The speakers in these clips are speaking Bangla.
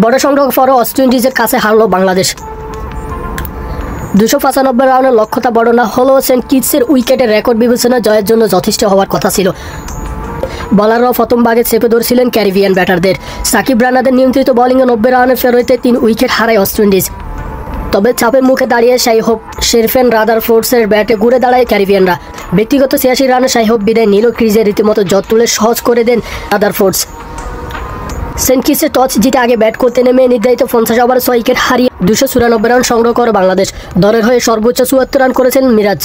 বড় সংগ্রহ পরও ওয়েস্ট ইন্ডিজের কাছে হারল বাংলাদেশ। 295 রানের লক্ষ্যটা বড় না হলেও সেন্ট কিটসের উইকেটের রেকর্ড বিবেচনা জয়ের জন্য যথেষ্ট হওয়ার কথা ছিল। বলাররাও প্রথম ভাগে চেপে ধরছিলেন ক্যারিবিয়ান ব্যাটারদের। সাকিব রানাদের নিয়ন্ত্রিত বোলিংয়ে 90 রানের ফেরতে 3 উইকেট হারায় ওয়েস্ট ইন্ডিজ। তবে চাপের মুখে দাঁড়িয়ে শাইহোপ শেরফেন রাদারফোর্ডসের ব্যাটে ঘুরে দাঁড়ায় ক্যারিবিয়ানরা। ব্যক্তিগত 86 রানে শাইহোপ বিদায় নিল ক্রিজে রীতিমতো জট তুলে সহজ করে দেন রাদারফোর্ডস। সেন্ট কিটসে টস জিতে আগে ব্যাট করতে নেমে নির্ধারিত 50 ওভারে 6 উইকেট হারিয়ে 294 রান সংগ্রহ করে বাংলাদেশ। দলের হয়ে সর্বোচ্চ 74 রান করেছেন মিরাজ।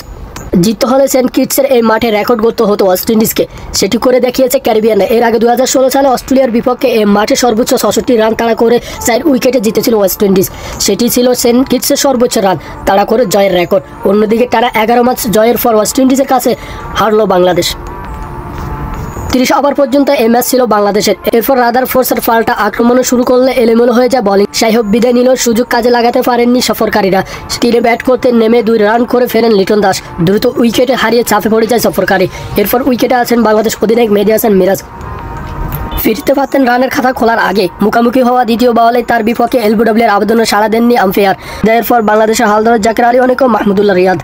জিততে হলে সেন্ট কিটসের এই মাঠে রেকর্ড করতে হতো ওয়েস্ট ইন্ডিজকে, সেটি করে দেখিয়েছে ক্যারিবিয়ানরা। এর আগে 2016 সালে অস্ট্রেলিয়ার বিপক্ষে এই মাঠে সর্বোচ্চ 66 রান তাড়া করে 4 উইকেটে জিতেছিল ওয়েস্ট ইন্ডিজ। সেটি ছিল সেন্ট কিটসের সর্বোচ্চ রান তাড়া করে জয়ের রেকর্ড। অন্যদিকে টানা 11 ম্যাচ জয়ের পর ওয়েস্ট ইন্ডিজের কাছে হারল বাংলাদেশ। 30 ওভার পর্যন্ত এই ম্যাচ ছিল বাংলাদেশের। এরপর রাদারফোর্ডসের পাল্টা আক্রমণও শুরু করলে এলোমেলো হয়ে যায় বোলিং। শাইহোপ বিদায় নিল, সুযোগ কাজে লাগাতে পারেননি সফরকারীরা। তীরে ব্যাট করতে নেমে 2 রান করে ফেরেন লিটন দাস। দ্রুত উইকেটে হারিয়ে চাপে পড়ে যায় সফরকারী। এরপর উইকেটে আছেন বাংলাদেশ অধিনায়ক মেহেদী হাসান মিরাজ। ফিরতে পারতেন রানের খাতা খোলার আগে। মুখোমুখি হওয়া দ্বিতীয় বলে তার বিপক্ষে এলবিডব্লিউ এর আবেদনে সাড়া দেননি আম্পায়ার। এরপর বাংলাদেশের হালধর জাকির আলী অনেক ও মাহমুদুল্লাহ রিয়াদ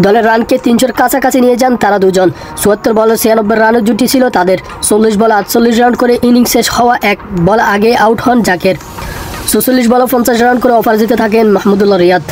দলের রানকে 300-র কাছাকাছি নিয়ে যান তারা দুজন। 74 বলে 96 রানের জুটি ছিল তাদের। 40 বলে 48 রান করে ইনিংস শেষ হওয়া 1 বল আগে আউট হন জাকির। 46 বলে 50 রান করে অপরাজিত থাকেন মাহমুদুল্লাহ রিয়াদ।